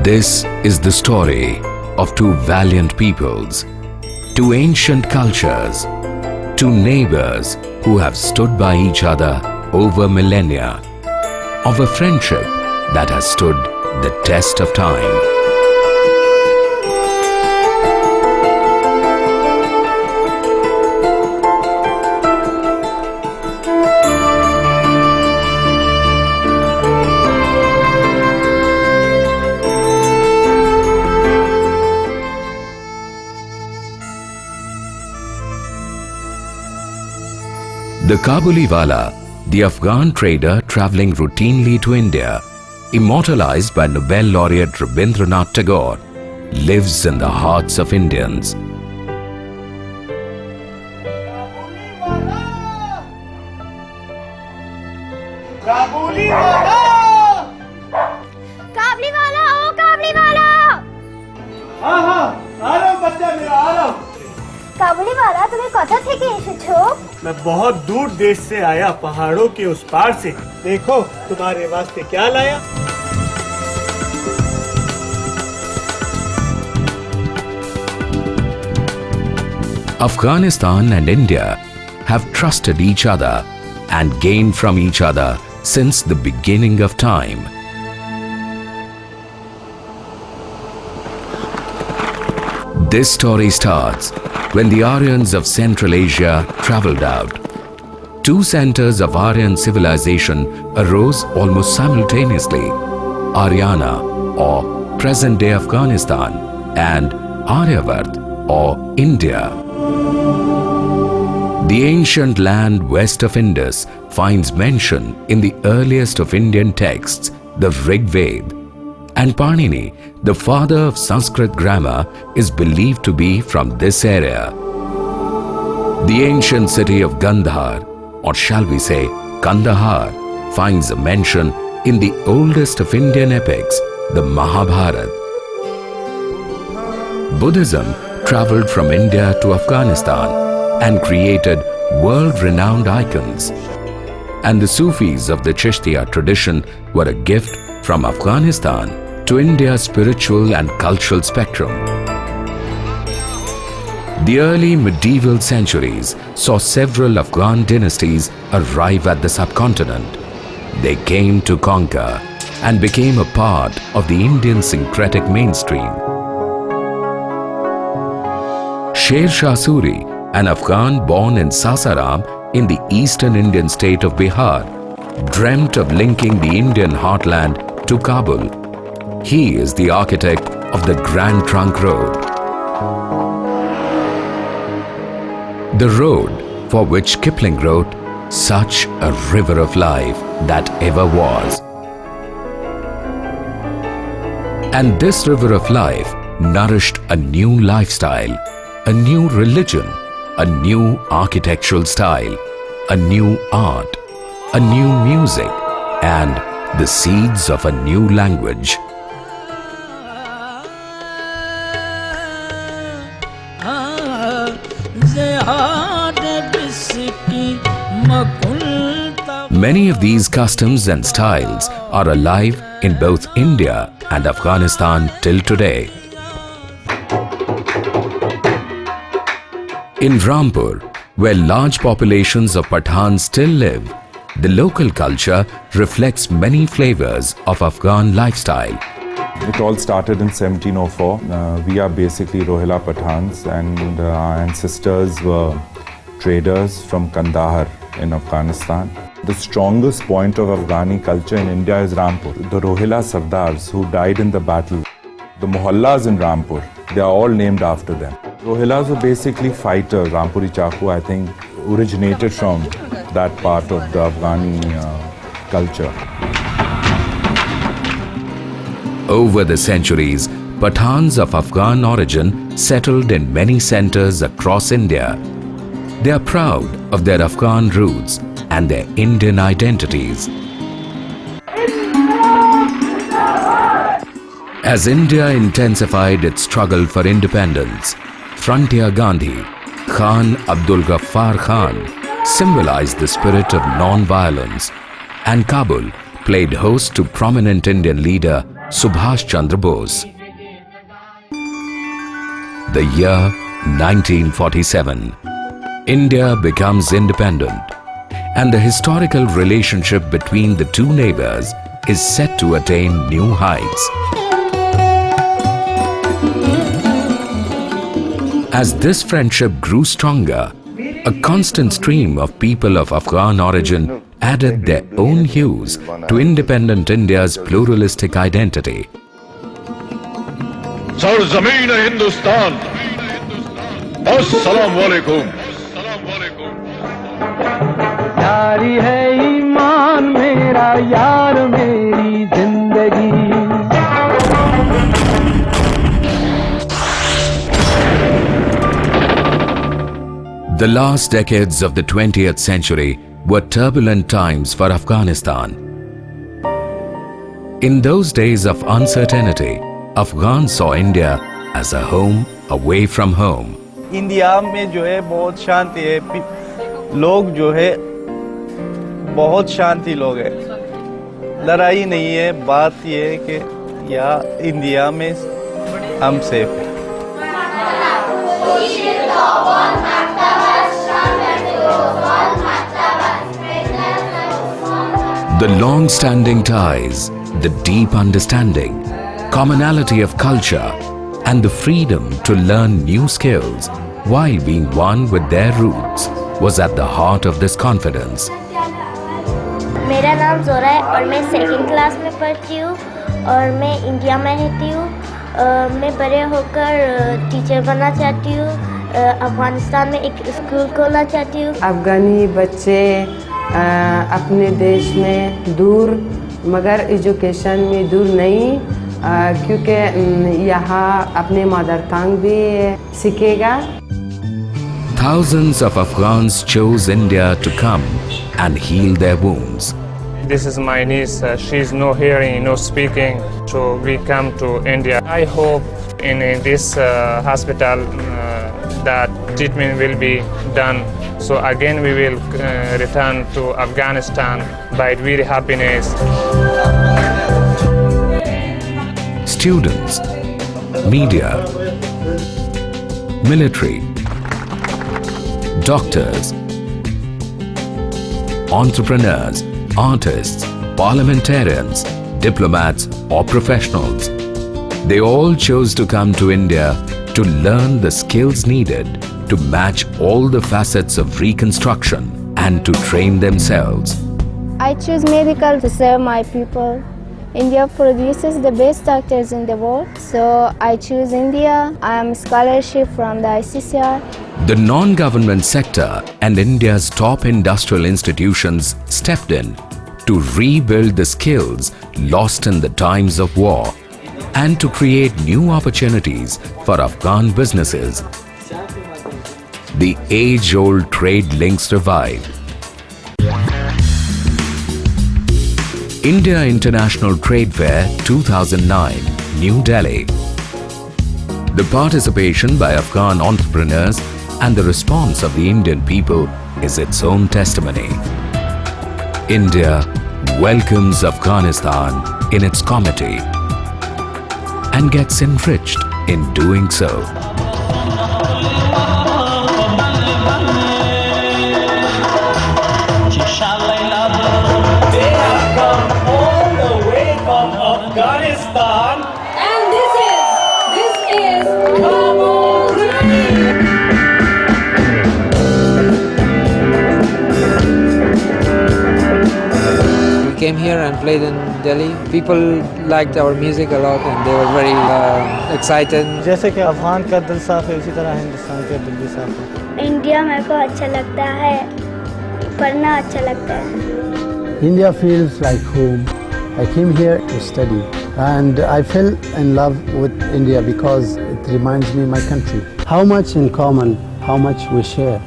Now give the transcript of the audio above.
This is the story of two valiant peoples, two ancient cultures, two neighbors who have stood by each other over millennia, of a friendship that has stood the test of time. The Kabuliwala, the Afghan trader travelling routinely to India, immortalized by Nobel laureate Rabindranath Tagore, lives in the hearts of Indians. Kabuliwala! काबलीवाला ओ काबलीवाला हाँ हाँ आ रहा हूँ बच्चा मेरा आ रहा हूँ। काबलीवाला तुम्हें कथा থেকে এসেছো? मैं बहुत दूर देश से आया, पहाड़ों के उस पार से। देखो तुम्हारे वास्ते क्या लाया। Afghanistan and India have trusted each other and gained from each other since the beginning of time. This story starts when the Aryans of Central Asia travelled out. Two centres of Aryan civilization arose almost simultaneously: Aryana, or present-day Afghanistan, and Aryavart, or India. The ancient land west of Indus finds mention in the earliest of Indian texts, the Rig Veda, and Panini, the father of Sanskrit grammar, is believed to be from this area. The ancient city of Gandhar, or shall we say Kandahar, finds a mention in the oldest of Indian epics, the Mahabharata. Buddhism travelled from India to Afghanistan and created world-renowned icons. And the Sufis of the Chishtiya tradition were a gift from Afghanistan to India's spiritual and cultural spectrum. The early medieval centuries saw several Afghan dynasties arrive at the subcontinent. They came to conquer and became a part of the Indian syncretic mainstream. Sher Shah Suri, an Afghan born in Sasaram in the eastern Indian state of Bihar, dreamt of linking the Indian heartland to Kabul. He is the architect of the Grand Trunk Road. The road for which Kipling wrote, "Such a river of life that ever was." And this river of life nourished a new lifestyle, a new religion, a new architectural style, a new art, a new music, and the seeds of a new language. Many of these customs and styles are alive in both India and Afghanistan till today. In Rampur, where large populations of Pathans still live, the local culture reflects many flavors of Afghan lifestyle. It all started in 1704. We are basically Rohilla Pathans, and our ancestors were traders from Kandahar in Afghanistan. The strongest point of Afghani culture in India is Rampur. The Rohilla Sardars who died in the battle, the Mohallas in Rampur, they are all named after them. Rohillas were basically fighters. Rampuri Chaku, I think, originated from that part of the Afghani culture. Over the centuries, Pathans of Afghan origin settled in many centers across India. They are proud of their Afghan roots and their Indian identities. As India intensified its struggle for independence, Frontier Gandhi, Khan Abdul Ghaffar Khan, symbolized the spirit of non-violence, and Kabul played host to prominent Indian leader Subhash Chandra Bose. The year 1947. India becomes independent, and the historical relationship between the two neighbors is set to attain new heights. As this friendship grew stronger, a constant stream of people of Afghan origin added their own hues to independent India's pluralistic identity. सरज़मीन Hindustan, अस्सलाम वालेकुम। यारी है ईमान मेरा, यार मेरी जिंदगी। The last decades of the 20th century were turbulent times for Afghanistan. In those days of uncertainty, Afghans saw India as a home away from home. India में जो है बहुत शांति है, लोग जो है बहुत शांति लोग हैं, लड़ाई नहीं है। बात ये है कि यहाँ इंडिया में हम सेफ हैं। The long-standing ties, the deep understanding, commonality of culture, and the freedom to learn new skills while being one with their roots was at the heart of this confidence. मेरा नाम जोरा है और मैं second class में पढ़ती हूँ और मैं इंडिया में रहती हूँ। मैं बड़े होकर टीचर बनना चाहती हूँ। अफगानिस्तान में एक स्कूल खोलना चाहती हूँ। अफगानी बच्चे अपने देश में दूर मगर एजुकेशन में दूर नहीं, क्योंकि यहाँ अपने मदर टंग भी सीखेगा। Thousands of Afghans chose India to come and heal their wounds. This is my niece. She's no hearing, no speaking, so we come to India. I hope in this hospital that treatment will be done. So again we will return to Afghanistan by very happiness. Students, media, military, doctors, entrepreneurs, artists, parliamentarians, diplomats or professionals. They all chose to come to India to learn the skills needed to match all the facets of reconstruction and to train themselves. I choose medical to serve my people. India produces the best doctors in the world, so I choose India. I am scholarship from the ICCR. The non-government sector and India's top industrial institutions stepped in to rebuild the skills lost in the times of war and to create new opportunities for Afghan businesses. The age-old trade links revived. India International Trade Fair 2009, New Delhi. The participation by Afghan entrepreneurs and the response of the Indian people is its own testimony. India welcomes Afghanistan in its comity and gets enriched in doing so. They have come all the way from Afghanistan, and this is We came here and played in Delhi. People liked our music a lot and they were very excited. जैसे कि अफगान का दिल साफ है उसी तरह हिंदुस्तान का दिल भी साफ है। इंडिया मेरे को अच्छा लगता है, पढ़ना अच्छा लगता है। India feels like home. I came here to study and I fell in love with India because it reminds me of my country. How much in common, how much we share.